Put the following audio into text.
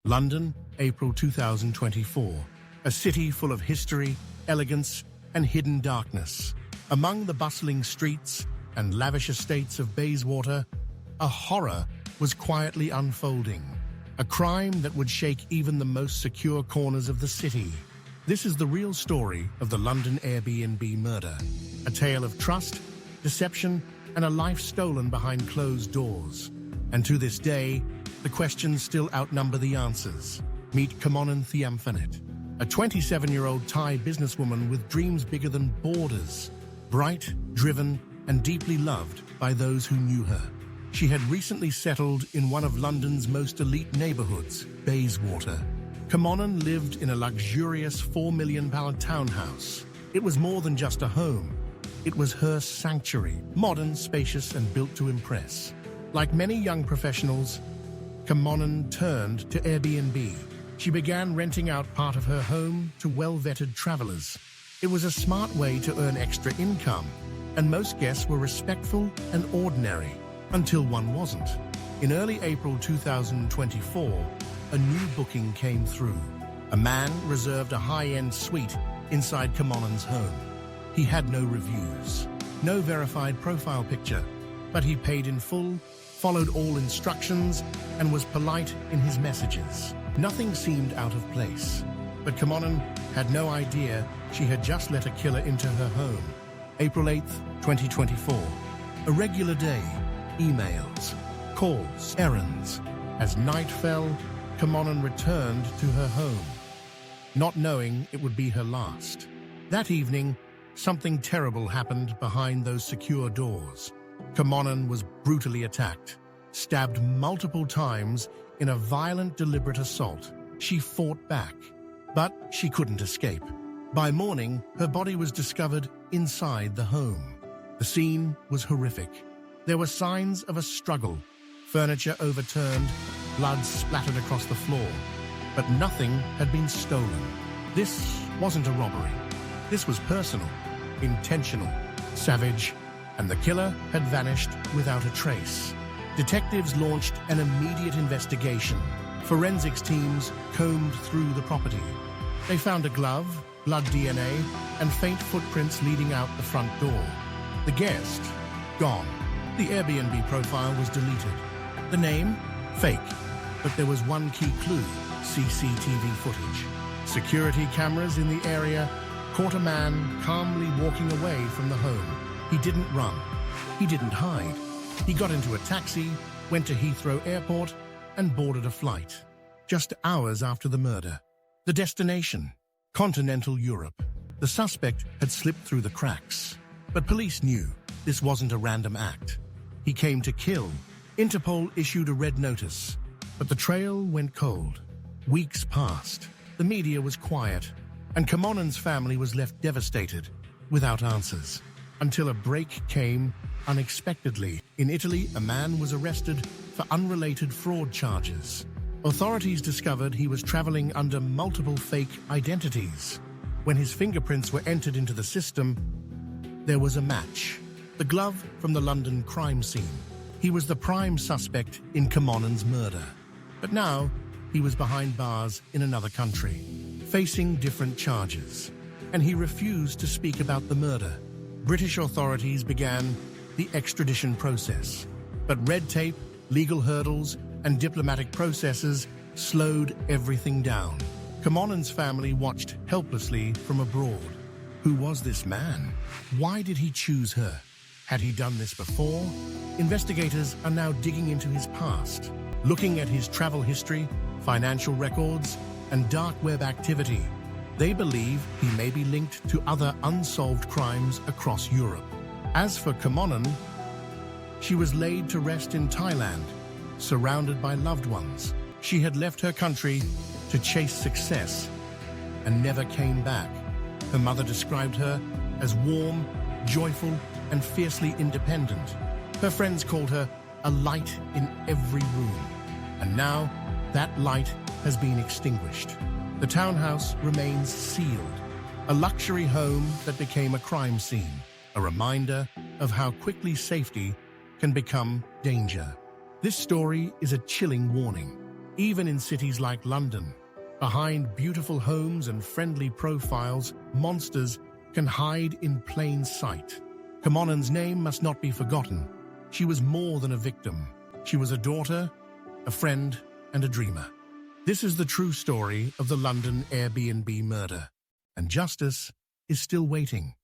London, April 2024. A city full of history, elegance, and hidden darkness. Among the bustling streets and lavish estates of Bayswater, a horror was quietly unfolding. A crime that would shake even the most secure corners of the city. This is the real story of the London Airbnb murder. A tale of trust, deception, and a life stolen behind closed doors. And to this day, the questions still outnumber the answers. Meet Kamonnan Thiamphanit, a 27-year-old Thai businesswoman with dreams bigger than borders. Bright, driven, and deeply loved by those who knew her. She had recently settled in one of London's most elite neighborhoods, Bayswater. Kamonnan lived in a luxurious £4 million townhouse. It was more than just a home. It was her sanctuary, modern, spacious, and built to impress. Like many young professionals, Kamonnan turned to Airbnb. She began renting out part of her home to well-vetted travelers. It was a smart way to earn extra income, and most guests were respectful and ordinary, until one wasn't. In early April 2024, a new booking came through. A man reserved a high-end suite inside Kamonnan's home. He had no reviews, no verified profile picture, but he paid in full, followed all instructions, and was polite in his messages. Nothing seemed out of place, but Kamonnan had no idea she had just let a killer into her home. April 8, 2024. A regular day. Emails, calls, errands. As night fell, Kamonnan returned to her home, not knowing it would be her last. That evening, something terrible happened behind those secure doors. Kamonnan was brutally attacked, stabbed multiple times in a violent, deliberate assault. She fought back, but she couldn't escape. By morning, her body was discovered inside the home. The scene was horrific. There were signs of a struggle, furniture overturned, blood splattered across the floor, but nothing had been stolen. This wasn't a robbery. This was personal, intentional, savage, and the killer had vanished without a trace. Detectives launched an immediate investigation. Forensics teams combed through the property. They found a glove, blood DNA, and faint footprints leading out the front door. The guest, gone. The Airbnb profile was deleted. The name, fake. But there was one key clue, CCTV footage. Security cameras in the area caught a man calmly walking away from the home. He didn't run. He didn't hide. He got into a taxi, went to Heathrow Airport, and boarded a flight. Just hours after the murder. The destination, continental Europe. The suspect had slipped through the cracks. But police knew this wasn't a random act. He came to kill. Interpol issued a red notice, but the trail went cold. Weeks passed. The media was quiet, and Kamonnan's family was left devastated, without answers. Until a break came unexpectedly. In Italy, a man was arrested for unrelated fraud charges. Authorities discovered he was traveling under multiple fake identities. When his fingerprints were entered into the system, there was a match. The glove from the London crime scene. He was the prime suspect in Kamonnan's murder. But now, he was behind bars in another country, facing different charges. And he refused to speak about the murder. British authorities began the extradition process. But red tape, legal hurdles, and diplomatic processes slowed everything down. Kamonnan's family watched helplessly from abroad. Who was this man? Why did he choose her? Had he done this before? Investigators are now digging into his past, looking at his travel history, financial records, and dark web activity. They believe he may be linked to other unsolved crimes across Europe. As for Kamonnan, she was laid to rest in Thailand, surrounded by loved ones. She had left her country to chase success and never came back. Her mother described her as warm, joyful, and fiercely independent. Her friends called her a light in every room. And now, that light has been extinguished. The townhouse remains sealed, a luxury home that became a crime scene, a reminder of how quickly safety can become danger. This story is a chilling warning. Even in cities like London, behind beautiful homes and friendly profiles, monsters can hide in plain sight. Kamonnan's name must not be forgotten. She was more than a victim. She was a daughter, a friend, and a dreamer. This is the true story of the London Airbnb murder, and justice is still waiting.